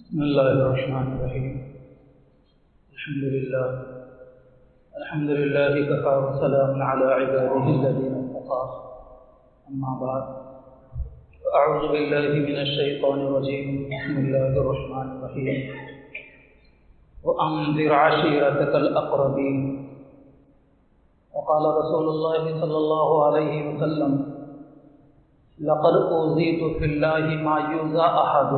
بسم الله الرحمن الرحيم. الحمد لله كفى وسلام على عباده الذين اصطفى. أما بعد، أعوذ بالله من الشيطان الرجيم. بسم الله الرحمن الرحيم. وأنذر عشيرتك الأقربين. وقال رسول الله صلى الله عليه وسلم: لقد أوذيت في الله ما يؤذى أحد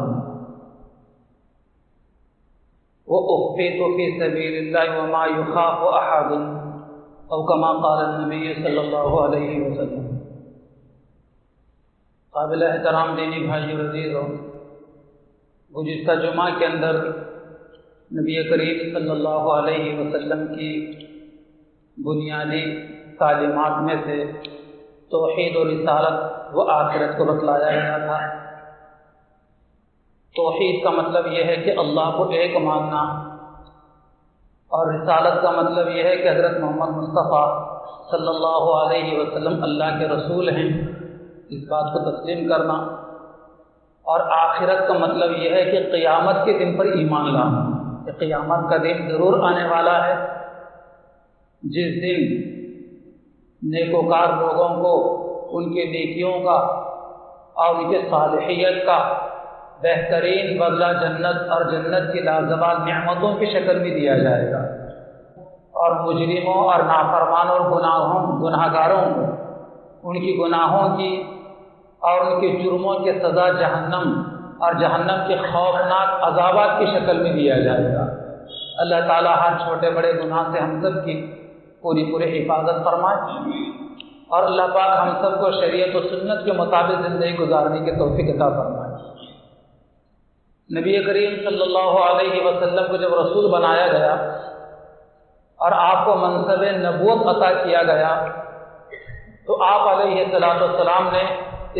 وأخفيت في سبيل الله وما يخاف أحد، أو كما قال النبي صلی اللہ علیہ وسلم. قابل احترام دینی بھائی عزیزو، گزشتہ جمعہ کے اندر نبی کریم صلی اللہ علیہ وسلم کی بنیادی تعلیمات میں سے توحید و رسالت و آخرت کو بتلایا گیا تھا. توحید کا مطلب یہ ہے کہ اللہ کو ایک ماننا، اور رسالت کا مطلب یہ ہے کہ حضرت محمد مصطفیٰ صلی اللہ علیہ وسلم اللہ کے رسول ہیں، اس بات کو تسلیم کرنا. اور آخرت کا مطلب یہ ہے کہ قیامت کے دن پر ایمان لانا، کہ قیامت کا دن ضرور آنے والا ہے، جس دن نیکوکار لوگوں کو ان کے نیکیوں کا اور ان کے صالحیت کا بہترین بدلہ جنت اور جنت کی لازوال نعمتوں کی شکل میں دیا جائے گا، اور مجرموں اور نافرمانوں اور گناہگاروں کو ان کی گناہوں کی اور ان کے جرموں کی سزا جہنم اور جہنم کے خوفناک عذابات کی شکل میں دیا جائے گا. اللہ تعالیٰ ہر چھوٹے بڑے گناہ سے ہم سب کی پوری حفاظت فرمائے، اور اللہ پاک ہم سب کو شریعت و سنت کے مطابق زندگی گزارنے کی توفیق عطا فرمائے. نبی کریم صلی اللہ علیہ وسلم کو جب رسول بنایا گیا اور آپ کو منصب نبوت عطا کیا گیا، تو آپ علیہ السلام نے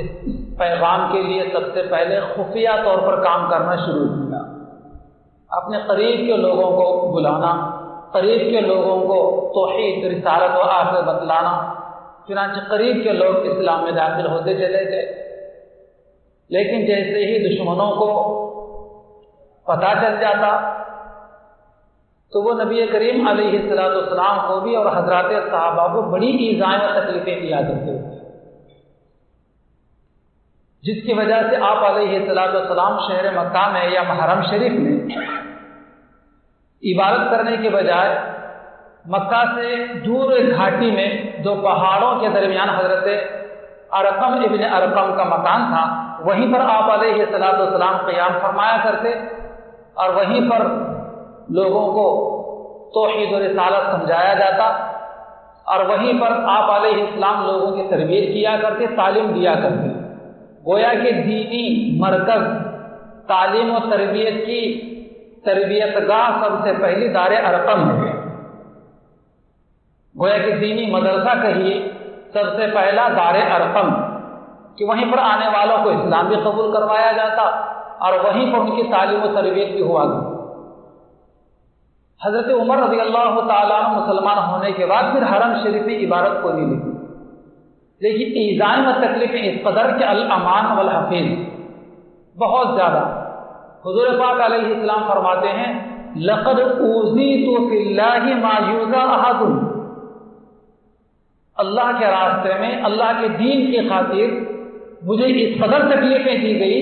اس پیغام کے لیے سب سے پہلے خفیہ طور پر کام کرنا شروع کیا. اپنے قریب کے لوگوں کو بلانا، قریب کے لوگوں کو توحید رسالت و آخرت بتلانا. چنانچہ قریب کے لوگ اسلام میں داخل ہوتے چلے گئے، لیکن جیسے ہی دشمنوں کو پتہ چل جاتا تو وہ نبی کریم علیہ السلام کو بھی اور حضرات صحابہ کو بڑی ایذائیں و تکلیفیں دیا کرتے تھے، جس کی وجہ سے آپ علیہ السلام شہر مکہ میں یا حرم شریف میں عبادت کرنے کے بجائے مکہ سے دور گھاٹی میں دو پہاڑوں کے درمیان حضرت ارقم ابن ارقم کا مکان تھا، وہیں پر آپ علیہ السلام قیام فرمایا کرتے، اور وہیں پر لوگوں کو توحید و رسالت سمجھایا جاتا، اور وہیں پر آپ علیہ السلام لوگوں کی تربیت کیا کرتے، تعلیم دیا کرتے. گویا کہ دینی مرکز تعلیم و تربیت کی تربیت گاہ سب سے پہلی دار ارقم ہے. گویا کہ دینی مدرسہ کہیے سب سے پہلا دار ارقم، کہ وہیں پر آنے والوں کو اسلام بھی قبول کروایا جاتا اور وہیں پر ان کی تعلیم و تربیت بھی ہوا کرتی. حضرت عمر رضی اللہ تعالیٰ عنہ مسلمان ہونے کے بعد پھر حرم شریف میں عبادت کو نہیں لگی، لیکن ایذائیں و تکلیفیں اس قدر کہ الامان والحفیظ بہت زیادہ. حضور پاک علیہ السلام فرماتے ہیں: لقد اوذیت فی اللہ ما یؤذی احد. اللہ کے راستے میں اللہ کے دین کی خاطر مجھے اس قدر تکلیفیں دی گئی،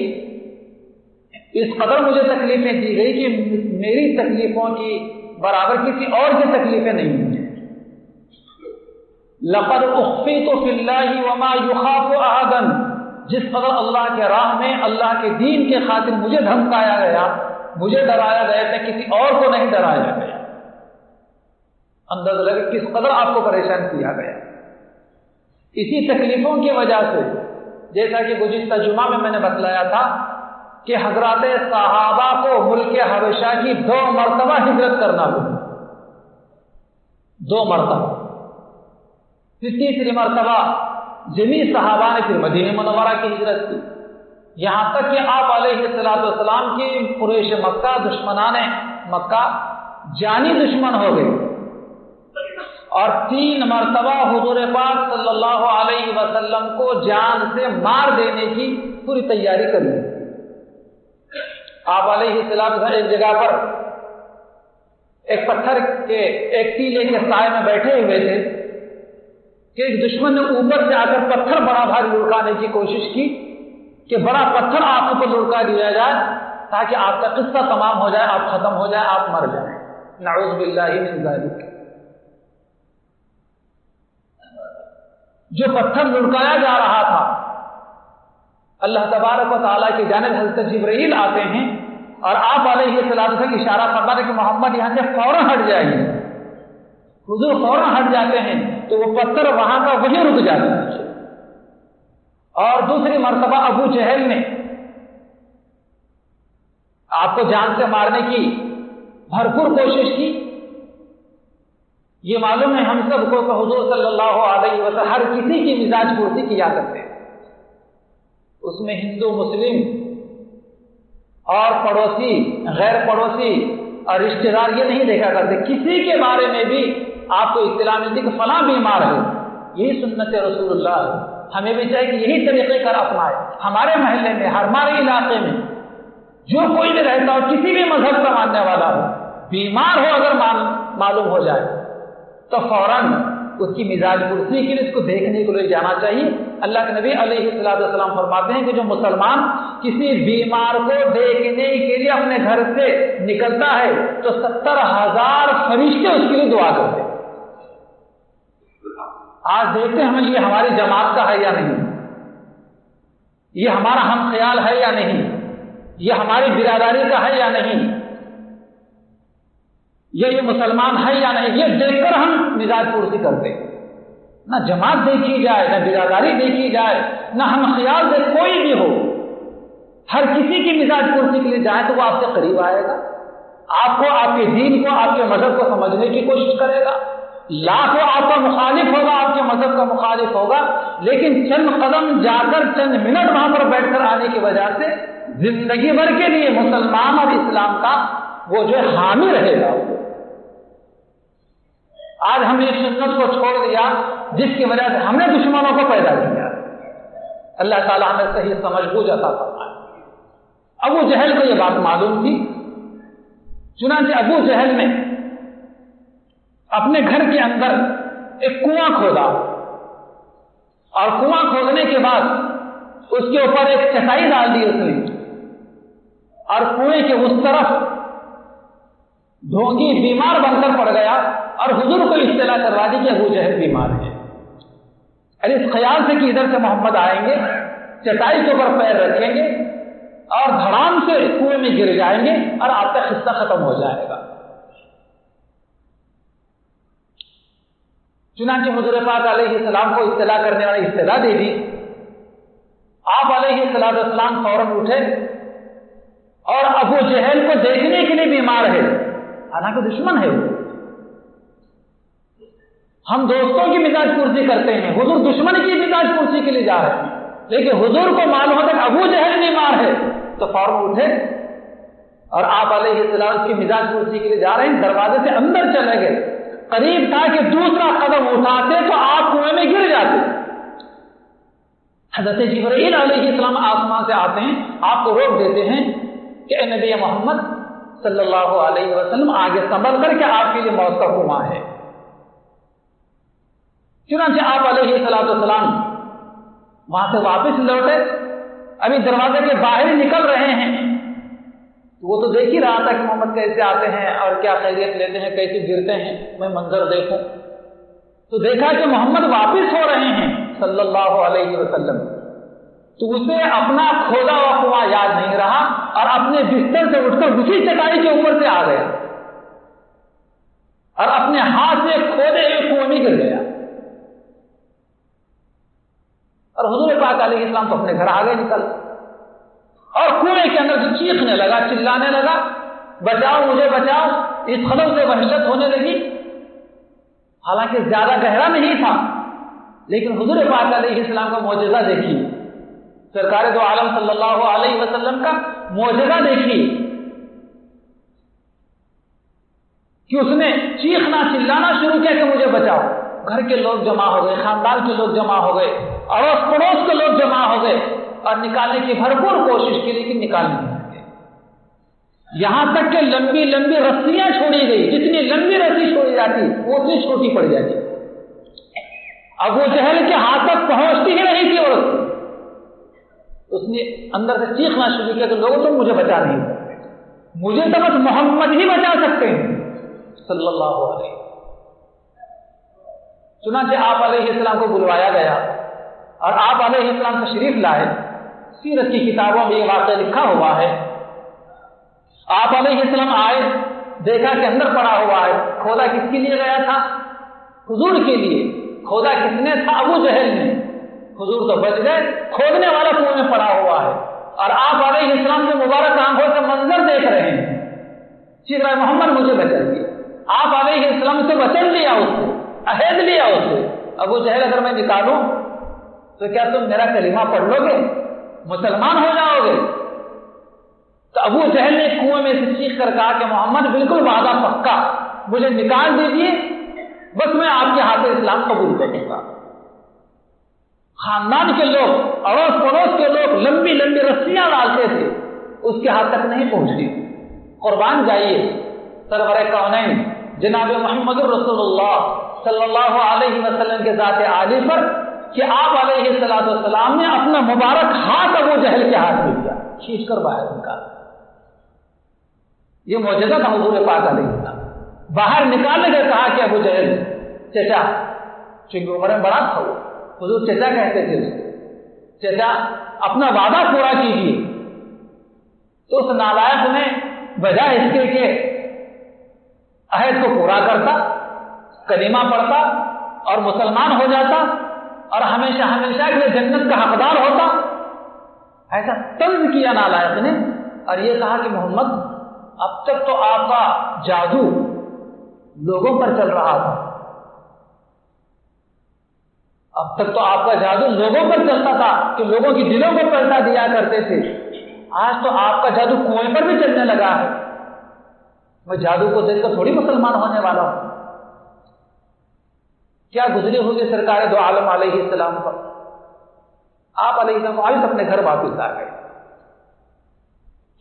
اس قدر مجھے تکلیفیں دی گئی کہ میری تکلیفوں کی برابر کسی اور کی تکلیفیں نہیں ہیں. لقد اخفیت فی اللہ وما یخاف احدا. جس قدر اللہ کے راہ میں اللہ کے دین کے خاطر مجھے دھمکایا گیا، مجھے ڈرایا گیا کہ کسی اور کو نہیں ڈرایا گیا. اندازہ لگے کس قدر آپ کو پریشان کیا گیا. اسی تکلیفوں کی وجہ سے، جیسا کہ گزشتہ جمعہ میں نے بتلایا تھا کہ حضرات صحابہ کو ملک حبشہ کی 2 مرتبہ ہجرت کرنا پڑی. 2 مرتبہ. پھر تیسری مرتبہ جمیع صحابہ نے پھر مدینہ منورہ کی ہجرت کی، یہاں تک کہ آپ علیہ السلام کی قریش مکہ دشمنان مکہ جانی دشمن ہو گئے، اور 3 مرتبہ حضور پاک صلی اللہ علیہ وسلم کو جان سے مار دینے کی پوری تیاری کر لی. آپ علیہ السلام ایک جگہ پر ایک پتھر کے ایک ٹیلے کے سائے میں بیٹھے ہوئے تھے کہ ایک دشمن نے اوپر سے آ کر پتھر بڑا بھاری لڑکانے کی کوشش کی کہ بڑا پتھر آپ پر لڑکا دیا جائے تاکہ آپ کا قصہ تمام ہو جائے، آپ ختم ہو جائے، آپ مر جائیں۔ نعوذ باللہ من ذالک۔ جو پتھر لڑکایا جا رہا تھا، اللہ تبارک و تعالیٰ کی جانب حضرت جبرائیل آتے ہیں اور آپ علیہ السلام سے اشارہ فرماتے کہ محمد یہاں سے فوراً ہٹ جائیے۔ حضور فوراً ہٹ جاتے ہیں تو وہ پتھر وہاں کا وہیں رک جاتا ہے۔ اور دوسری مرتبہ ابو جہل نے آپ کو جان سے مارنے کی بھرپور کوشش کی۔ یہ معلوم ہے ہم سب کو کہ حضور صلی اللہ علیہ وسلم ہر کسی کی مزاج پرسی کیا کرتے ہیں، اس میں ہندو، مسلم اور پڑوسی، غیر پڑوسی اور رشتہ دار یہ نہیں دیکھا کرتے، کسی کے بارے میں بھی آپ کو اطلاع ملتی کہ فلاں بیمار ہے۔ یہی سنت رسول اللہ ہے، ہمیں بھی چاہیے کہ یہی طریقے کار اپنائے۔ ہمارے محلے میں، ہمارے علاقے میں جو کوئی بھی رہتا ہو، کسی بھی مذہب کا ماننے والا ہو، بیمار ہو اگر معلوم ہو جائے تو فوراً اس کی مزاج پرسی کے لیے اس کو دیکھنے کے لیے جانا چاہیے۔ اللہ کے نبی علیہ السلام فرماتے ہیں کہ جو مسلمان کسی بیمار کو دیکھنے کے لیے اپنے گھر سے نکلتا ہے تو 70,000 فرشتے اس کے لیے دعا کرتے ہیں۔ آج دیکھتے ہیں ہمیں یہ ہماری جماعت کا ہے یا نہیں، یہ ہمارا ہم خیال ہے یا نہیں، یہ ہماری برادری کا ہے یا نہیں، یہ مسلمان ہے یا نہیں، یہ دیکھ کر ہم مزاج پرسی کرتے ہیں۔ نہ جماعت دیکھی جائے، نہ برادری دیکھی جائے، نہ ہم خیال دے، کوئی بھی ہو، ہر کسی کی مزاج پرسی کے لیے جائیں تو وہ آپ سے قریب آئے گا، آپ کو، آپ کے دین کو، آپ کے مذہب کو سمجھنے کی کوشش کرے گا۔ لاکھوں آپ کا مخالف ہوگا، آپ کے مذہب کا مخالف ہوگا، لیکن چند قدم جا کر، چند منٹ وہاں پر بیٹھ کر آنے کی وجہ سے زندگی بھر کے لیے مسلمان اور اسلام کا وہ جو حامی رہے گا۔ آج ہم نے اس سنت کو چھوڑ دیا جس کی وجہ سے ہم نے دشمنوں کو پیدا کیا۔ اللہ تعالیٰ ہمیں صحیح سمجھ بوجھ عطا فرمائے۔ ابو جہل کو یہ بات معلوم تھی، چنانچہ ابو جہل نے اپنے گھر کے اندر ایک کنواں کھودا اور کنواں کھودنے کے بعد اس کے اوپر ایک چٹائی ڈال دی اس نے، اور کنویں کے اس طرف ڈھونگی بیمار بن کر پڑ گیا اور حضور کو اطلاع کروا دی کہ ابو جہل بیمار ہے۔ اور اس خیال سے کہ ادھر سے محمد آئیں گے، چٹائی کے اوپر پیر رکھیں گے اور دھڑام سے کنویں میں گر جائیں گے اور آپ کا قصہ ختم ہو جائے گا۔ چنانچہ حضور پاک علیہ السلام کو اطلاع کرنے والی اطلاع دے دی۔ آپ علیہ السلام فوراً اٹھے اور ابو جہل کو دیکھنے کے لیے بیمار ہے، حالانکہ دشمن ہے وہ۔ ہم دوستوں کی مزاج پرسی کرتے ہیں، حضور دشمن کی مزاج پرسی کے لیے جا رہے ہیں، لیکن حضور کو معلوم ہوتا کہ ابو جہل بیمار ہے تو فوراً اٹھے اور آپ علیہ السلام کی مزاج پرسی کے لیے جا رہے ہیں، دروازے سے اندر چلے گئے، قریب تھا کہ دوسرا قدم اٹھاتے تو آپ کنویں میں گر جاتے۔ حضرت جبرائیل علیہ السلام آسمان سے آتے ہیں، آپ کو روک دیتے ہیں کہ اے نبی محمد صلی اللہ علیہ وسلم آگے سنبھل کر کے آپ کے لیے موت کا کنواں ہے۔ چنانچہ آپ علیہ السلام وہاں سے واپس لوٹے، ابھی دروازے کے باہر نکل رہے ہیں، وہ تو دیکھ ہی رہا تھا کہ محمد کیسے آتے ہیں اور کیا خیریت لیتے ہیں، کیسے گرتے ہیں، میں منظر دیکھوں تو دیکھا کہ محمد واپس ہو رہے ہیں صلی اللہ علیہ وسلم، تو اسے اپنا کھودا ہوا کنواں یاد نہیں رہا اور اپنے بستر سے اٹھ کر اسی چٹائی کے اوپر سے آ گیا اور اپنے ہاتھ سے کھودے ہوئے کنویں میں گر گیا۔ اور حضور پاک علیہ السلام تو اپنے گھر آگے نکل اور کنویں کے اندر سے چیخنے لگا، چلانے لگا، بچاؤ مجھے بچاؤ۔ اس خلق سے وحشت ہونے لگی، حالانکہ زیادہ گہرا نہیں تھا، لیکن حضور پاک علیہ السلام کا معجزہ دیکھی، سرکار دو عالم صلی اللہ علیہ وسلم کا معجزہ دیکھی کہ اس نے چیخنا چلانا شروع کیا کہ مجھے بچاؤ۔ گھر کے لوگ جمع ہو گئے، خاندان کے لوگ جمع ہو گئے، اڑوس پڑوس کے لوگ جمع ہو گئے اور نکالنے کی بھرپور کوشش کی، لیکن نکال نہیں سکے۔ یہاں تک کہ لمبی لمبی رسیاں چھوڑی گئی، جتنی لمبی رسی چھوڑی جاتی وہ اتنی چھوٹی پڑ جاتی۔ ابو جہل کے ہاتھ تک پہنچتی ہی نہیں تھی اور اس نے اندر سے چیخنا شروع کیا کہ لوگوں تم مجھے بچا نہیں، مجھے تو بس محمد ہی بچا سکتے ہیں صلی اللہ علیہ وسلم۔ چنانچہ آپ علیہ السلام کو بلوایا گیا اور آپ علیہ السلام تشریف لائے۔ سیرت کی کتابوں میں یہ واقعہ لکھا ہوا ہے۔ آپ علیہ السلام آئے، دیکھا کہ اندر پڑا ہوا ہے۔ کھودا کس کے لیے گیا تھا؟ حضور کے لیے۔ کھودا کس نے تھا؟ ابو جہل نے۔ حضور تو بچ گئے، کھودنے والا کنویں میں پڑا ہوا ہے اور آپ علیہ السلام کے مبارک آنکھوں سے منظر دیکھ رہے ہیں، چیخ رہے محمد مجھے بچائیے۔ آپ علیہ السلام سے وچن لیا، اس سے عہد لیا اس سے، ابو جہل اگر میں نکالوں تو کیا تم میرا کلمہ پڑھ لو گے، مسلمان ہو جاؤ گے؟ تو ابو جہل نے کنویں میں سے چیخ کر کہا کہ محمد بالکل وعدہ پکا، مجھے نکال دیجیے، بس میں آپ کے ہاتھ اسلام قبول کروں گا۔ خاندان کے لوگ، اڑوس پڑوس کے لوگ لمبی لمبی رسیاں ڈالتے تھے، اس کے ہاتھ تک نہیں پہنچتی۔ قربان جائیے سرور کونین جناب محمد رسول اللہ صلی اللہ علیہ وسلم کے ذات عالی پر کہ آپ علیہ السلام نے اپنا مبارک ہاتھ ابو جہل کے ہاتھ میں دیا، کھینچ کر باہر نکالا۔ یہ معجزہ تھا حضور پاک علیہ السلام۔ باہر نکالنے کے کہا کہ ابو جہل چچا، چونکہ عمر میں بڑا تھا وہ، حضور چچا کہتے تھے اس کو، چچا اپنا وعدہ پورا کیجیے۔ تو اس نالائق نے بجائے اس کے کہ عہد کو پورا کرتا، کلمہ پڑھتا اور مسلمان ہو جاتا اور ہمیشہ ہمیشہ کے لیے جنت کا حقدار ہوتا، ایسا طنز کیا نالائق نے اور یہ کہا کہ محمد اب تک تو آپ کا جادو لوگوں پر چل رہا تھا، اب تک تو آپ کا جادو لوگوں پر چلتا تھا کہ لوگوں کی دلوں کو پیسہ دیا کرتے تھے، آج تو آپ کا جادو کنویں پر بھی چلنے لگا ہے، میں جادو کو دیکھ کر تھوڑی مسلمان ہونے والا ہوں۔ کیا گزری ہوگی سرکار دو عالم علیہ السلام پر؟ آپ علیہ السلام واپس اپنے گھر واپس آ گئے۔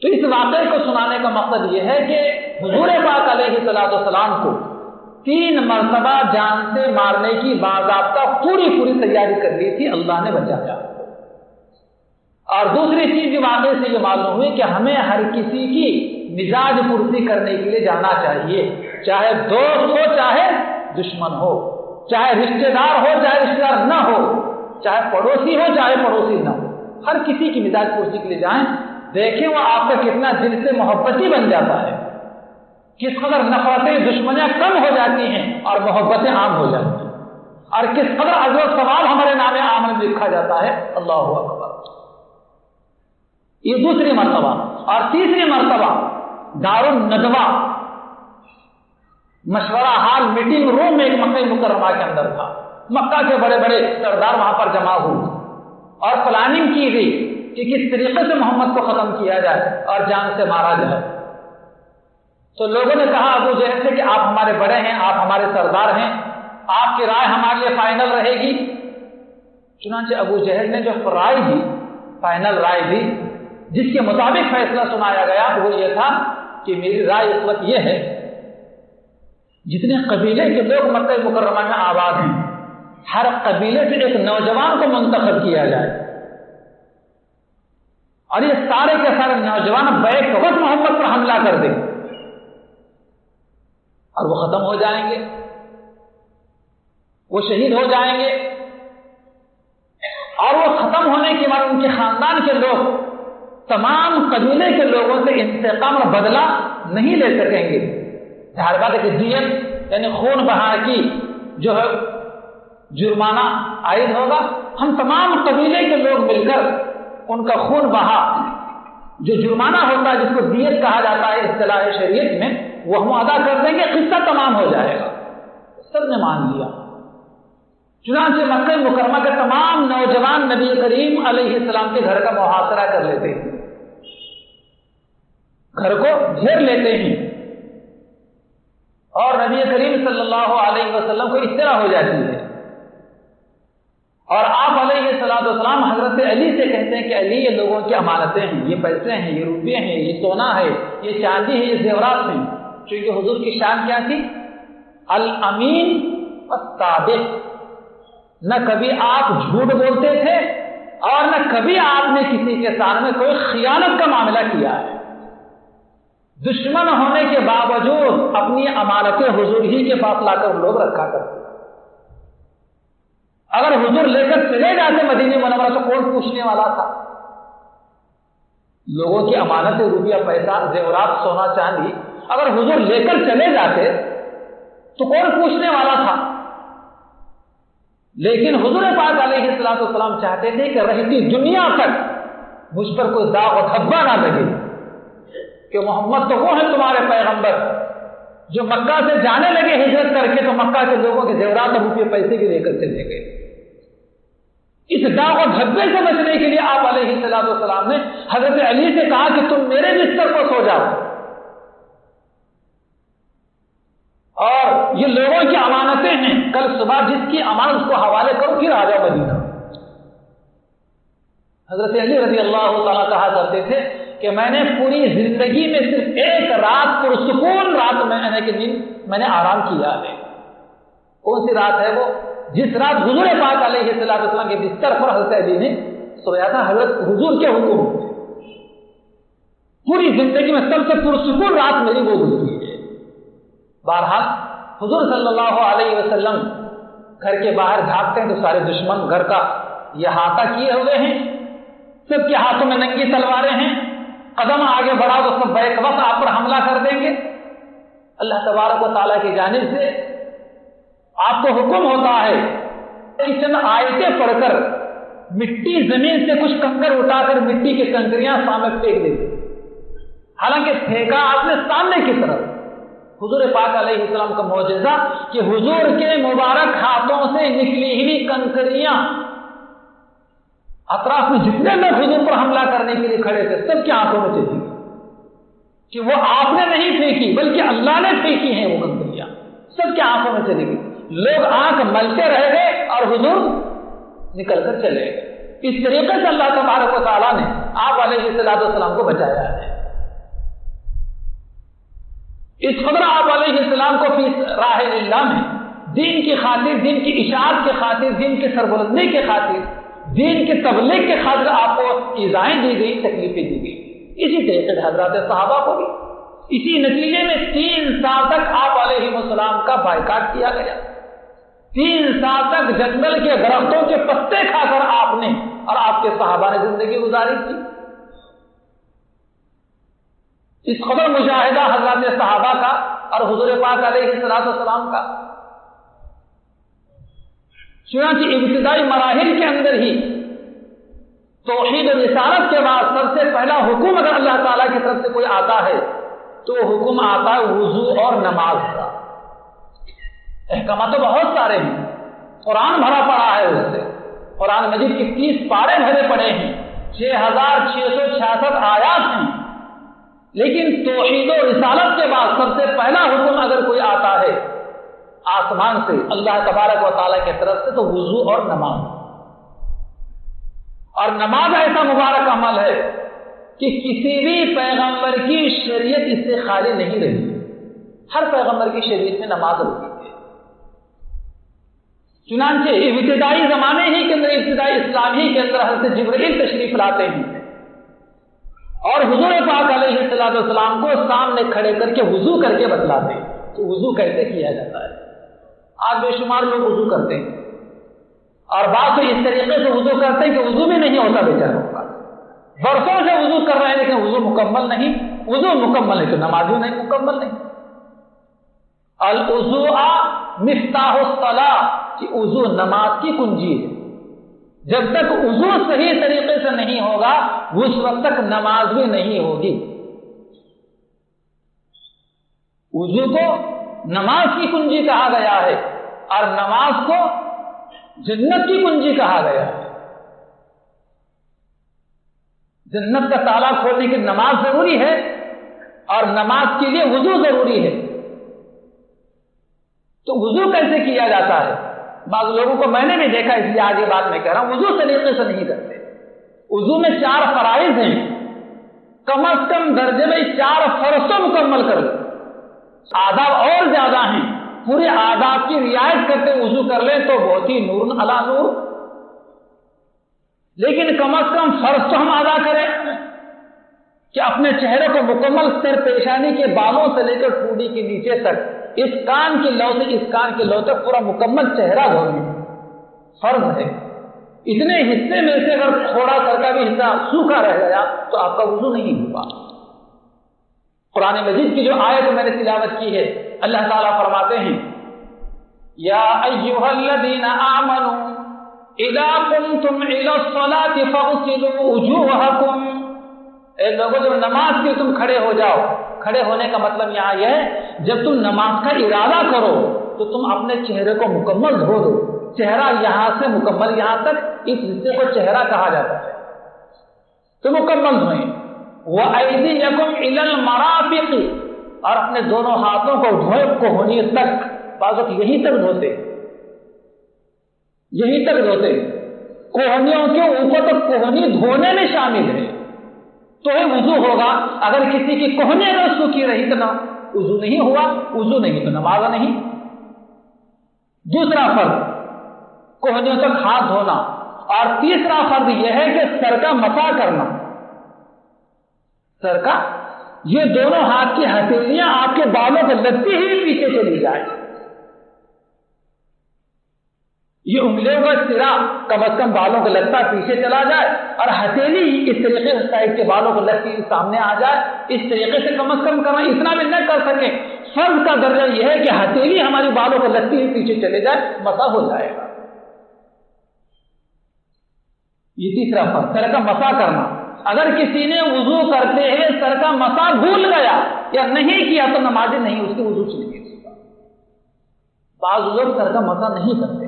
تو اس واقعے کو سنانے کا مقصد یہ ہے کہ حضور پاک علیہ السلام کو 3 مرتبہ جان سے مارنے کی باضابطہ پوری تیاری کر لی تھی، اللہ نے بچایا۔ اور دوسری چیز جو واقعے سے یہ معلوم ہوئی کہ ہمیں ہر کسی کی مزاج پرسی کرنے کے لیے جانا چاہیے، چاہے دوست ہو چاہے دشمن ہو، چاہے رشتہ دار ہو چاہے رشتہ دار نہ ہو، چاہے پڑوسی ہو چاہے پڑوسی نہ ہو، ہر کسی کی مزاج پرسی کے لیے جائیں، دیکھیں وہ آپ کا کتنا دل سے محبتی بن جاتا ہے، کس قدر نفرتیں دشمنیاں کم ہو جاتی ہیں اور محبتیں عام ہو جاتی ہیں، اور کس قدر اجر و ثواب ہمارے نام عام میں لکھا جاتا ہے۔ اللہ اکبر۔ یہ دوسری مرتبہ۔ اور تیسری مرتبہ دار الندوہ مشورہ حال میٹنگ روم میں ایک مکہ مکرمہ کے اندر تھا، مکہ کے بڑے بڑے سردار وہاں پر جمع ہوئے اور پلاننگ کی گئی کہ کس طریقے سے محمد کو ختم کیا جائے اور جان سے مارا جائے۔ تو لوگوں نے کہا ابو جہل سے کہ آپ ہمارے بڑے ہیں، آپ ہمارے سردار ہیں، آپ کی رائے ہمارے لیے فائنل رہے گی۔ چنانچہ ابو جہل نے جو رائے دی، فائنل رائے دی، جس کے مطابق فیصلہ سنایا گیا وہ یہ تھا کہ میری رائے اس وقت یہ ہے، جتنے قبیلے کے لوگ مکہ مکرمہ میں آباد ہیں، ہر قبیلے سے ایک نوجوان کو منتخب کیا جائے اور یہ سارے کے سارے نوجوان بیک وقت محمد پر حملہ کر دیں اور وہ ختم ہو جائیں گے، وہ شہید ہو جائیں گے، اور وہ ختم ہونے کے بعد ان کے خاندان کے لوگ تمام قبیلے کے لوگوں سے انتقام اور بدلہ نہیں لے سکیں گے۔ ظاہر بات ہے کہ دیت یعنی خون بہا کی جو ہے جرمانہ عائد ہوگا، ہم تمام قبیلے کے لوگ مل کر ان کا خون بہا جو جرمانہ ہوتا ہے جس کو دیت کہا جاتا ہے اصطلاح شریعت میں، وہ ہم ادا کر دیں گے، قصہ تمام ہو جائے گا۔ سب نے مان لیا۔ چنانچہ مکہ مکرمہ کے تمام نوجوان نبی کریم علیہ السلام کے گھر کا محاصرہ کر لیتے ہیں، گھر کو گھیر لیتے ہیں، اور نبی کریم صلی اللہ علیہ وسلم کو اطلاع ہو جاتی ہے اور آپ علیہ السلام حضرت علی سے کہتے ہیں کہ علی یہ لوگوں کی امانتیں ہیں، یہ پیسے ہیں، یہ روپے ہیں، یہ سونا ہے، یہ چاندی ہے، یہ زیورات ہیں. چونکہ حضور کی شان کیا تھی؟ الامین الصادق. نہ کبھی آپ جھوٹ بولتے تھے اور نہ کبھی آپ نے کسی کے سامنے کوئی خیانت کا معاملہ کیا ہے. دشمن ہونے کے باوجود اپنی امانتیں حضور ہی کے پاس لا کر لوگ رکھا کرتے. اگر حضور لے کر چلے جاتے مدینہ منورہ تو کون پوچھنے والا تھا؟ لوگوں کی امانتیں، روپیہ پیسہ، زیورات، سونا چاندی اگر حضور لے کر چلے جاتے تو کون پوچھنے والا تھا؟ لیکن حضور پاک علیہ السلام چاہتے تھے کہ رہتی دنیا تک مجھ پر کوئی داغ و دھبا نہ لگے کہ محمد تو وہ ہے تمہارے پیغمبر جو مکہ سے جانے لگے ہجرت کر کے تو مکہ کے لوگوں کے زیورات اور روپے پیسے بھی لے کر چلے گئے. اس داغ و دھبے سے بچنے کے لیے آپ علیہ السلام نے حضرت علی سے کہا کہ تم میرے بستر پر سو جاؤ اور یہ لوگوں کی امانتیں ہیں، کل صبح جس کی امانت اس کو حوالے کرو پھر آ جاؤ مدینہ. حضرت علی رضی اللہ تعالیٰ کہا کرتے تھے کہ میں نے پوری زندگی میں صرف ایک رات پرسکون رات میں نے آرام کیا ہے. کون سی رات ہے وہ؟ جس رات حضور پاک علیہ السلام کے بستر پر حضرت علی نے سویا تھا حضرت حضور کے حکم سے. پوری زندگی میں سب سے پرسکون رات میری وہ گزری ہے. بہرحال حضور صلی اللہ علیہ وسلم گھر کے باہر بھاگتے ہیں تو سارے دشمن گھر کا احاطہ کیے ہوئے ہیں، سب کے ہاتھوں میں ننگی تلواریں ہیں، قدم آگے بڑھا تو سب بیک وقت آپ پر حملہ کر دیں گے. اللہ تبارک و تعالیٰ کی جانب سے آپ کو حکم ہوتا ہے کہ چند آیتیں پڑھ کر مٹی زمین سے کچھ کنکر اٹھا کر مٹی کے کنکریاں سامنے پھینک دیتے. حالانکہ پھینکا آپ نے سامنے کی طرف. حضور پاک علیہ السلام کا معجزہ کہ حضور کے مبارک ہاتھوں سے نکلی ہوئی کنکریاں اطراف میں جتنے لوگ حضور پر حملہ کرنے کے لیے کھڑے تھے سب کی آنکھوں میں چلی کہ وہ آپ نے نہیں پھینکی بلکہ اللہ نے پھینکی ہیں. وہ کنکریاں سب کی آنکھوں میں چلی گئی. لوگ آنکھ ملتے رہ گئے اور حضور نکل کر چلے گئے. اس طریقے سے اللہ تبارک و تعالیٰ نے آپ علیہ السلام کو بچایا ہے. اس قدر آپ علیہ السلام کو فی راہ اللہ میں دین کی خاطر، دین کی اشاعت کی خاطر، دین کی سربلندی کی خاطر، دین کی تبلیغ کی خاطر آپ کو ایذائیں دی گئی، تکلیفیں دی گئی. اسی طریقے سے حضرات صحابہ کو بھی اسی نتیجے میں 3 سال تک آپ علیہ السلام کا بائیکاٹ کیا گیا. 3 سال تک جنگل کے درختوں کے پتے کھا کر آپ نے اور آپ کے صحابہ نے زندگی گزاری تھی. اس قدر مجاہدہ حضرات صحابہ کا اور حضور پاک علیہ السلام کا. چنانچہ ابتدائی مراحل کے اندر ہی توحید و رسالت کے بعد سب سے پہلا حکم اگر اللہ تعالیٰ کی طرف سے کوئی آتا ہے تو حکم آتا ہے وضو اور نماز کا. احکامات تو بہت سارے ہیں، قرآن بھرا پڑا ہے اس سے. قرآن مجید کے 30 پارے بھرے پڑے ہیں، 6666 آیات ہیں. لیکن توحید و رسالت کے بعد سب سے پہلا حکم اگر کوئی آتا ہے آسمان سے اللہ تبارک و تعالیٰ کی طرف سے تو وضو اور نماز. اور نماز ایسا مبارک عمل ہے کہ کسی بھی پیغمبر کی شریعت اس سے خالی نہیں رہی. ہر پیغمبر کی شریعت میں نماز ہوتی ہے. چنانچہ ابتدائی زمانے ہی کے اندر، ابتدائی اسلام ہی کے اندر حضرت جبرائیل تشریف لاتے ہیں اور حضور پاک علیہ السلام کو سامنے کھڑے کر کے وضو کر کے بتلاتے ہیں کہ وضو کیسے کیا جاتا ہے. آج بے شمار لوگ وضو کرتے ہیں اور بعض تو اس طریقے سے وضو کرتے ہیں کہ وضو بھی نہیں ہوتا بیچاروں کا. برسوں سے وضو کر رہے ہیں لیکن وضو مکمل نہیں. وضو مکمل ہے تو نماز بھی نہیں مکمل نہیں. الوضوء مفتاح الصلاۃ کہ وضو نماز کی کنجی ہے. جب تک وضو صحیح طریقے سے نہیں ہوگا اس وقت تک نماز بھی نہیں ہوگی. وضو کو نماز کی کنجی کہا گیا ہے اور نماز کو جنت کی کنجی کہا گیا ہے. جنت کا تالا کھولنے کی نماز ضروری ہے اور نماز کے لیے وضو ضروری ہے. تو وضو کیسے کیا جاتا ہے؟ بعض لوگوں کو میں نے بھی دیکھا، اس لیے آگے بات میں کہہ رہا ہوں، وضو طریقے سے نہیں کرتے۔ وضو میں 4 فرائض ہیں، کم از کم درجے میں 4 فرض مکمل کر لیں۔ آداب اور زیادہ ہیں، پورے آداب کی رعایت کرتے وضو کر لیں تو بہت ہی نور علی نور، لیکن کم از کم فرض تو ہم ادا کریں کہ اپنے چہرے کو مکمل سر پیشانی کے بالوں سے لے کر ٹھوڑی کے نیچے تک، اس کان کی لو سے اس کان کی لو تک پورا مکمل چہرہ دھو لیں، فرض ہے۔ اتنے حصے میں سے اگر تھوڑا سر کا بھی حصہ سوکھا رہ گیا تو آپ کا وضو نہیں ہوا۔ قرآن مجید کی جو آیت میں نے تلاوت کی ہے، اللہ تعالیٰ فرماتے ہیں یا ایھا الذین آمنوا اذا قمتم الى الصلاة فاغسلوا وجوہکم، اے لوگوں جب نماز کے تم کھڑے ہو جاؤ، کھڑے ہونے کا مطلب یہاں یہ ہے جب تم نماز کا ارادہ کرو تو تم اپنے چہرے کو مکمل دھو دو، چہرہ یہاں سے مکمل یہاں تک، اس حصے کو چہرہ کہا جاتا ہے، تو مکمل دھوئیں۔ وَأَيْدِيَكُمْ إِلَى الْمَرَافِقِ، اور اپنے دونوں ہاتھوں کو دھوئیں کوہنی تک، بعض وقت یہیں تک دھوتے، یہیں تک دھوتے، کوہنیوں کے اوپر تک کوہنی دھونے میں شامل ہے تو ہی وضو ہوگا۔ اگر کسی کی کوہنی اگر سوکھی رہی تو نہ وضو نہیں ہوا، وضو نہیں تو نماز نہیں۔ دوسرا فرض کوہنیوں تک ہاتھ دھونا، اور تیسرا فرض یہ ہے کہ سر کا مسح کرنا، سر کا، یہ دونوں ہاتھ کی ہتھیلیاں آپ کے بالوں کو لگتی ہوئی پیچھے چلی جائے، یہ انگلیوں کا سرا کم از کم بالوں کو لگتا پیچھے چلا جائے، اور ہتھیلی اس طریقے سے سائڈ کے بالوں کو لگتی سامنے آ جائے، اس طریقے سے کم از کم کرنا۔ اتنا بھی نہ کر سکیں، فرض کا درجہ یہ ہے کہ ہتھیلی ہماری بالوں کو لگتی ہوئی پیچھے چلے جائے، مسح ہو جائے گا۔ یہ تیسرا فرض، سر کا مسح کرنا۔ اگر کسی نے وضو کرتے ہوئے سر کا مسح بھول گیا یا نہیں کیا تو نماز نہیں، اس کی وضو چلی گئی۔ بعض لوگ سر کا مسح نہیں کرتے،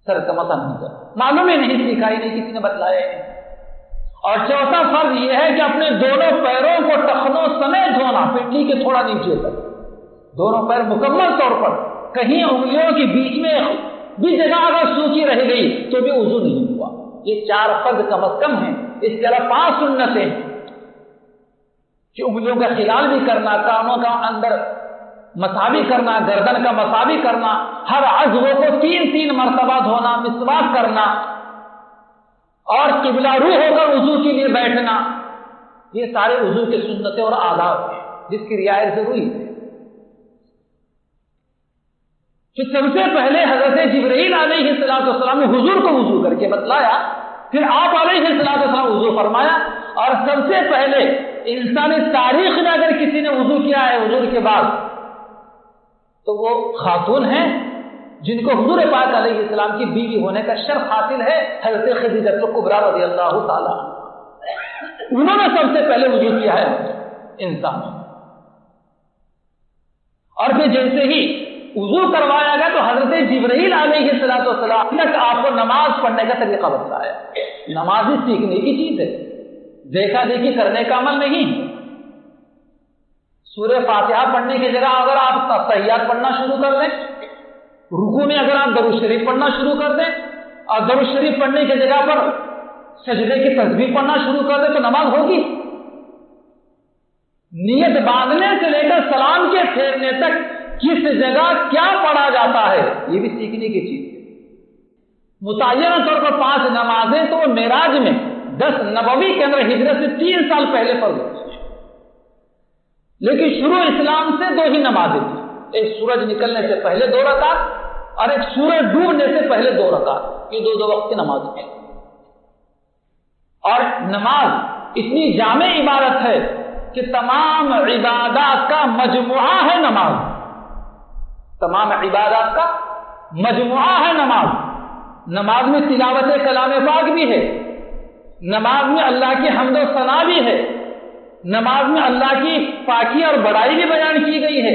سر کا مسح نہیں کرتے، معلوم ہی نہیں، سکھا ہی نہیں، کسی نے بتلایا ہی نہیں۔ اور چوتھا فرض یہ ہے کہ اپنے دونوں پیروں کو ٹخنوں سمیت دھونا، پنڈلی کے تھوڑا نیچے تک، دونوں پیر مکمل طور پر، کہیں انگلیوں کے بیچ میں بھی جگہ اگر سوکھی رہ گئی تو بھی وضو نہیں ہوا۔ یہ 4 فرض کم از کم ہیں، اس کے علاوہ 5 سنتیں کہ انگلیوں کا خلال بھی کرنا، کانوں کا اندر مسح بھی کرنا، گردن کا مسح بھی کرنا، ہر عضو کو 3 مرتبہ دھونا، مسواک کرنا، اور قبلہ روح ہو کر وضو کے لیے بیٹھنا، یہ سارے وضو کے سنتیں اور آداب ہیں جس کی رعایت ضروری ہے۔ کہ سب سے پہلے حضرت جبرائیل علیہ السلام نے حضور کو وضو کر کے بتلایا، پھر آپ علیہ السلام وضو فرمایا، اور سب سے پہلے انسانی تاریخ میں اگر کسی نے وضو کیا ہے حضور کے بعد تو وہ خاتون ہیں جن کو حضور پاک علیہ السلام کی بیوی ہونے کا شرف حاصل ہے، حضرت خدیجہ کبریٰ رضی اللہ تعالیٰ، انہوں نے سب سے پہلے وضو کیا ہے انسان۔ اور پھر جیسے ہی وضو کروایا گیا تو حضرت جبرائیل علیہ السلام تک آپ کو نماز پڑھنے کا طریقہ بتلایا۔ نماز ہی سیکھنے کی چیز ہے، دیکھا دیکھی کرنے کا عمل نہیں۔ سورہ فاتحہ پڑھنے کی جگہ اگر آپ تحیات پڑھنا شروع کر دیں، رکوع میں اگر آپ درود شریف پڑھنا شروع کر دیں، اور درود شریف پڑھنے کی جگہ پر سجدے کی تسبیح پڑھنا شروع کر دیں تو نماز ہوگی؟ نیت باندھنے سے لے کر سلام کے پھیرنے تک کس جگہ کیا پڑھا جاتا ہے یہ بھی سیکھنے کی چیز ہے۔ متعینہ طور پر 5 نمازیں تو وہ معراج میں 10 نبوی کے اندر ہجرت سے 3 سال پہلے فرض ہوئی ہیں، لیکن شروع اسلام سے 2 ہی نمازیں تھیں، ایک سورج نکلنے سے پہلے 2 رکعت اور ایک سورج ڈوبنے سے پہلے 2 رکعت، یہ 2 وقت کی نماز ہے۔ اور نماز اتنی جامع عبادت ہے کہ تمام عبادات کا مجموعہ ہے نماز، تمام عبادات کا مجموعہ ہے نماز۔ نماز میں تلاوت کلام پاک بھی ہے، نماز میں اللہ کی حمد و ثنا بھی ہے، نماز میں اللہ کی پاکی اور بڑائی بھی بیان کی گئی ہے،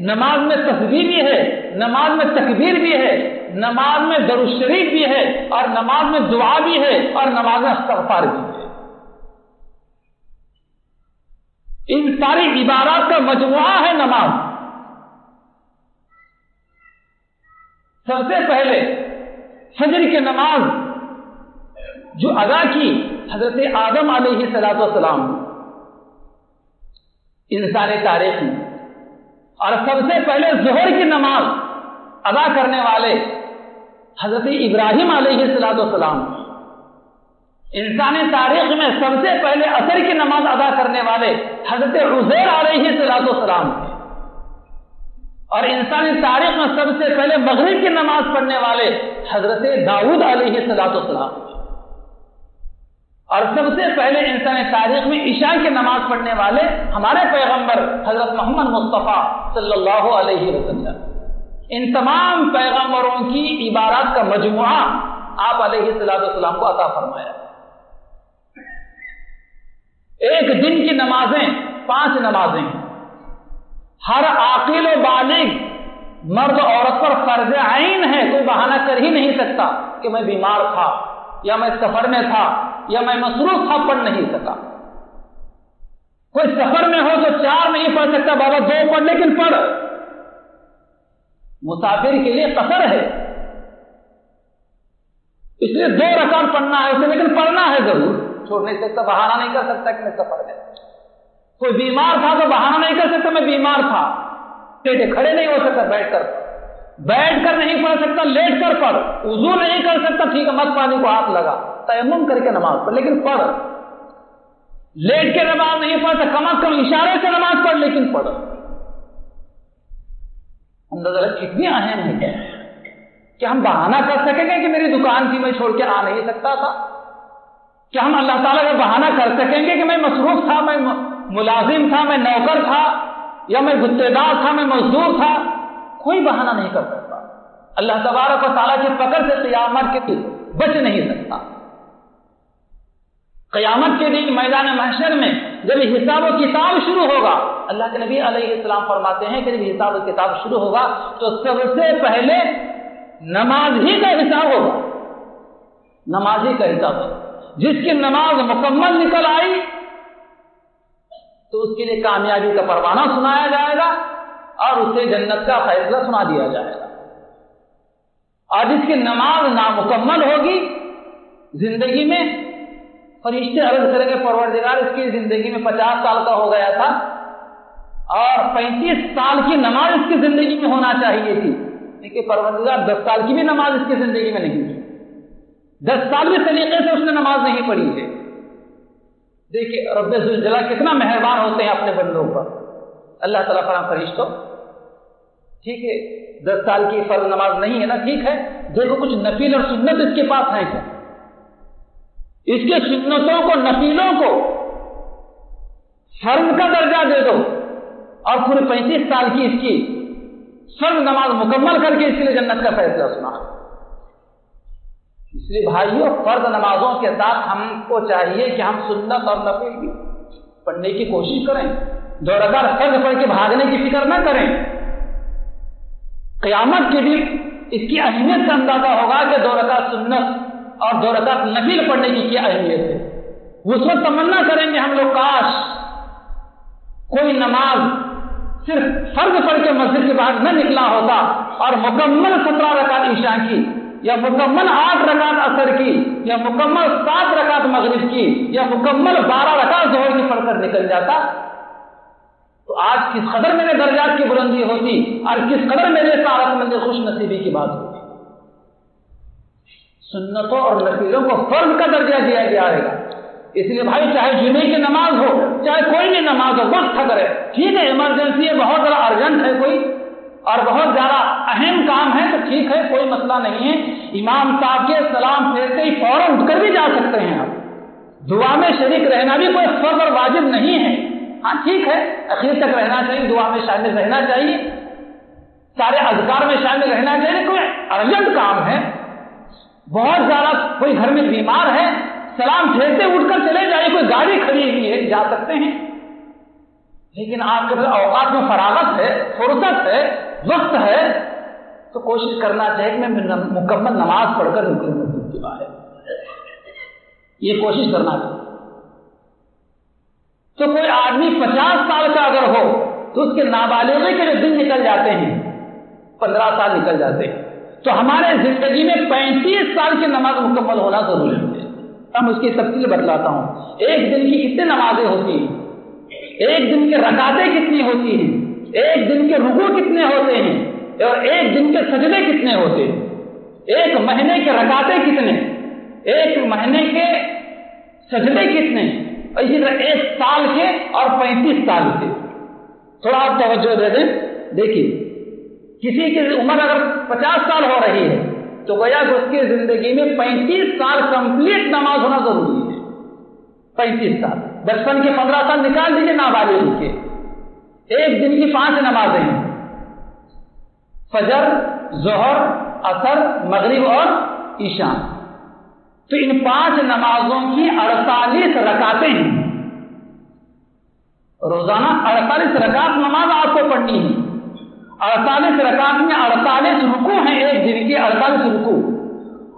نماز میں تسبیح بھی ہے، نماز میں تکبیر بھی ہے، نماز میں درود شریف بھی ہے، اور نماز میں دعا بھی ہے، اور نماز میں استغفار بھی ہے۔ ان ساری عبادات کا مجموعہ ہے نماز۔ سب سے پہلے فجر کی نماز جو ادا کی حضرت آدم علیہ السلام انسانی تاریخ میں، اور سب سے پہلے ظہر کی نماز ادا کرنے والے حضرت ابراہیم علیہ السلام، انسانی تاریخ میں سب سے پہلے عصر کی نماز ادا کرنے والے حضرت عزیر علیہ السلام، اور انسانی تاریخ میں سب سے پہلے مغرب کی نماز پڑھنے والے حضرت داؤد علیہ السلام، اور سب سے پہلے انسانی تاریخ میں عشاء کی نماز پڑھنے والے ہمارے پیغمبر حضرت محمد مصطفیٰ صلی اللہ علیہ وسلم۔ ان تمام پیغمبروں کی عبارات کا مجموعہ آپ علیہ السلام کو عطا فرمایا۔ ایک دن کی نمازیں 5 نمازیں، ہر عاقل و بالغ مرد عورت پر فرض عین ہے، کوئی بہانہ کر ہی نہیں سکتا کہ میں بیمار تھا یا میں سفر میں تھا یا میں مصروف تھا، پڑھ نہیں سکا۔ کوئی سفر میں ہو تو 4 نہیں پڑھ سکتا، بابا 2 پڑھ، لیکن پڑھ۔ مسافر کے لیے قصر ہے، اس لیے 2 رکعت پڑھنا ہے اسے، لیکن پڑھنا ہے ضرور، چھوڑ نہیں سکتا، بہانہ نہیں کر سکتا کہ میں سفر میں۔ کوئی بیمار تھا تو بہانہ نہیں کر سکتا میں بیمار تھا، کھڑے نہیں ہو سکتا، بیٹھ کر نہیں پڑھ سکتا، لیٹ کر پڑھ۔ وضو نہیں کر سکتا، ٹھیک ہے، مت پانی کو ہاتھ لگا، تیمم کر کے نماز پڑھ، لیکن پڑھ۔ لیٹ کے نماز نہیں پڑھ سکتا، کم از کم اشارے سے نماز پڑھ، لیکن پڑھ۔ اندازہ کتنی اہم ہے کہ ہم بہانہ کر سکیں گے کہ میری دکان تھی میں چھوڑ کے آ نہیں سکتا تھا؟ کیا ہم اللہ تعالیٰ کا بہانہ کر سکیں گے کہ میں مصروف تھا، میں ملازم تھا، میں نوکر تھا، یا میں گتےدار دار تھا، میں مزدور تھا؟ کوئی بہانہ نہیں کر سکتا۔ اللہ تبارک و تعالیٰ کی پکڑ سے قیامت کے دن بچ نہیں سکتا۔ قیامت کے دن میدان محشر میں جب حساب و کتاب شروع ہوگا، اللہ کے نبی علیہ السلام فرماتے ہیں کہ جب حساب و کتاب شروع ہوگا تو سب سے پہلے نماز ہی کا حساب ہوگا، نماز ہی کا حساب ہوگا۔ جس کی نماز مکمل نکل آئی تو اس کے لیے کامیابی کا پروانہ سنایا جائے گا اور اسے جنت کا فیصلہ سنا دیا جائے گا، اور جس کی نماز نامکمل ہوگی زندگی میں، فرشتے عرض کریں گے پروردگار اس کی زندگی میں 50 سال کا ہو گیا تھا اور 35 سال کی نماز اس کی زندگی میں ہونا چاہیے تھی، لیکن پروردگار 10 سال کی بھی نماز اس کی زندگی میں نہیں تھی، 10 سال بھی طریقے سے اس نے نماز نہیں پڑھی ہے۔ دیکھیے رب ذوالجلال کتنا مہربان ہوتے ہیں اپنے بندوں پر۔ اللہ تعالیٰ فرماتا فرشتوں ٹھیک ہے 10 سال کی فرض نماز نہیں ہے نا، ٹھیک ہے، دیکھو کچھ نفل اور سنت اس کے پاس ہیں کیا، اس کے سنتوں کو نفلوں کو فرض کا درجہ دے دو، اور پورے 35 سال کی اس کی فرض نماز مکمل کر کے اس کے لیے جنت کا فیصلہ سنا۔ اس لیے بھائیوں فرض نمازوں کے ساتھ ہم کو چاہیے کہ ہم سنت اور نفل بھی پڑھنے کی کوشش کریں، 2 رکعت فرض پڑھ کے بھاگنے کی فکر نہ کریں۔ قیامت کے دن اس کی اہمیت کا اندازہ ہوگا کہ 2 رکعت سنت اور 2 رکعت نفل پڑھنے کی کیا اہمیت ہے۔ اس وقت تمنا کریں گے ہم لوگ کاش کوئی نماز صرف فرض پڑھ کے مسجد کے باہر نہ نکلا ہوتا اور مکمل 17 رکعت عشاء کی، یا مکمل 8 رکعت عصر کی، یا مکمل 7 رکعت مغرب کی، یا مکمل 12 رکعت ظہر کی پڑھ کر نکل جاتا، تو آج کس قدر میرے درجات کی بلندی ہوتی اور کس قدر میرے سعادت مند خوش نصیبی کی بات ہوتی۔ سنتوں اور نفلوں کو فرض کا درجہ دیا گیا ہے، اس لیے بھائی چاہے جمعے کی نماز ہو چاہے کوئی بھی نماز ہو وقت کرے، ٹھیک ہے ایمرجنسی ہے، بہت زیادہ ارجنٹ ہے کوئی اور بہت زیادہ اہم کام ہے تو ٹھیک ہے کوئی مسئلہ نہیں ہے، امام صاحب کے سلام پھیرتے ہی فوراً اٹھ کر بھی جا سکتے ہیں آپ، دعا میں شریک رہنا بھی کوئی فرض اور واجب نہیں ہے، ہاں ٹھیک ہے اخیر تک رہنا چاہیے، دعا میں شامل رہنا چاہیے، سارے اذکار میں شامل رہنا چاہیے، کوئی ارجنٹ کام ہے، بہت زیادہ کوئی گھر میں بیمار ہے، سلام پھیرتے اٹھ کر چلے جائیے، کوئی گاڑی کھڑی ہوئی ہے جا سکتے ہیں، لیکن آپ کے اوقات میں فراغت ہے، فرصت ہے، وقت ہے، تو کوشش کرنا چاہیے کہ میں مکمل نماز پڑھ کر نکلوں مسجد کے باہر، یہ کوشش کرنا چاہیے۔ تو کوئی آدمی 50 سال کا اگر ہو تو اس کے نابالغی کے جو دن نکل جاتے ہیں 15 سال نکل جاتے ہیں، تو ہمارے زندگی میں 35 سال کی نماز مکمل ہونا ضروری ہے. ہم اس کی تفصیل بتلاتا ہوں. ایک دن کی کتنی نمازیں ہوتی ہیں, ایک دن کے رکعتیں کتنی ہوتی ہیں, ایک دن کے رکوع کتنے ہوتے ہیں, اور ایک دن کے سجدے کتنے ہوتے ہیں, ایک مہینے کے رکعتیں کتنے, ایک مہینے کے سجدے کتنے, اسی طرح ایک سال کے اور 35 سال کے. تھوڑا آپ توجہ دے دیں. دیکھیے کسی کی عمر اگر 50 سال ہو رہی ہے تو گویا کہ اس کی زندگی میں 35 سال کمپلیٹ نماز ہونا ضروری ہے. 35 سال, بچپن کے 15 سال نکال دیجیے نابالغ کے. ایک دن کی 5 نمازیں ہیں, فجر, ظہر, عصر, مغرب اور عشاء. تو ان 5 نمازوں کی 48 رکعتیں ہیں. روزانہ 48 رکعت نماز آپ کو پڑھنی ہے. 48 رکعت میں 48 رکوع ہیں, ایک دن کے 48 رکوع,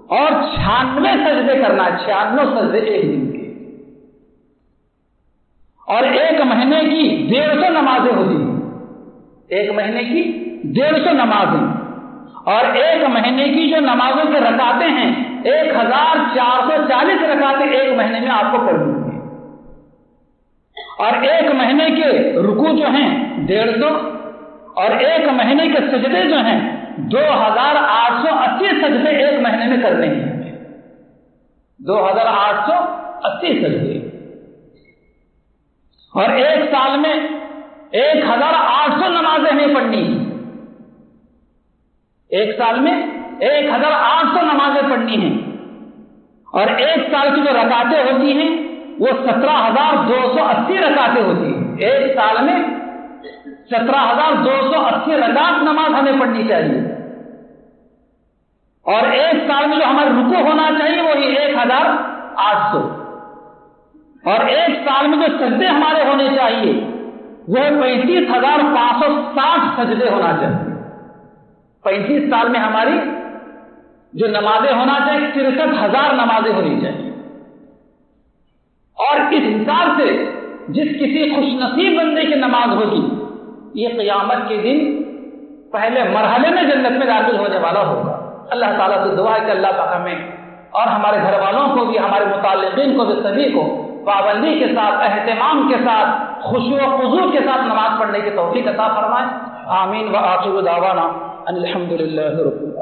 اور 96 سجدے کرنا ہے. 96 سجدے ایک دن کے. اور ایک مہینے کی 150 نمازیں ہوتی ہیں. ایک مہینے کی 150 نمازیں, اور ایک مہینے کی جو نمازوں کے رکعتیں ہیں 1440 رکعتیں ایک مہینے میں آپ کو پڑھنی ہیں. اور ایک مہینے کے رکوع جو ہیں 150, اور ایک مہینے کے سجدے جو ہیں 2880 سجدے ایک مہینے میں کرنے ہیں. 2880 سجدے. اور ایک سال میں 1800 نمازیں ہمیں پڑھنی ہیں. ایک سال میں 1800 نمازیں پڑھنی ہیں. اور ایک سال کی جو رکعتیں ہوتی ہیں وہ 17280 رکعتیں ہوتی ہیں. ایک سال میں 17280 رکعت نماز ہمیں پڑھنی چاہیے. اور ایک سال میں جو ہمارا رکوع ہونا چاہیے وہی 1800. اور ایک سال میں جو سجدے ہمارے ہونے چاہیے وہ 35560 سجدے ہونا چاہیے. 35 سال میں ہماری جو نمازیں ہونا چاہیے 63000 نمازیں ہونی چاہیے. اور اس حساب سے جس کسی خوش نصیب بندے کی نماز ہوگی یہ قیامت کے دن پہلے مرحلے میں جنت میں داخل ہونے والا ہوگا. اللہ تعالیٰ سے دعا ہے کہ اللہ تعالیٰ ہمیں اور ہمارے گھر والوں کو بھی, ہمارے متعلقین کو بھی, سبھی کو پابندی کے ساتھ, اہتمام کے ساتھ, خشوع و خضوع کے ساتھ نماز پڑھنے کی توفیق عطا فرمائے. آمین. وآخر دعوانا ان الحمد للہ رب العالمین.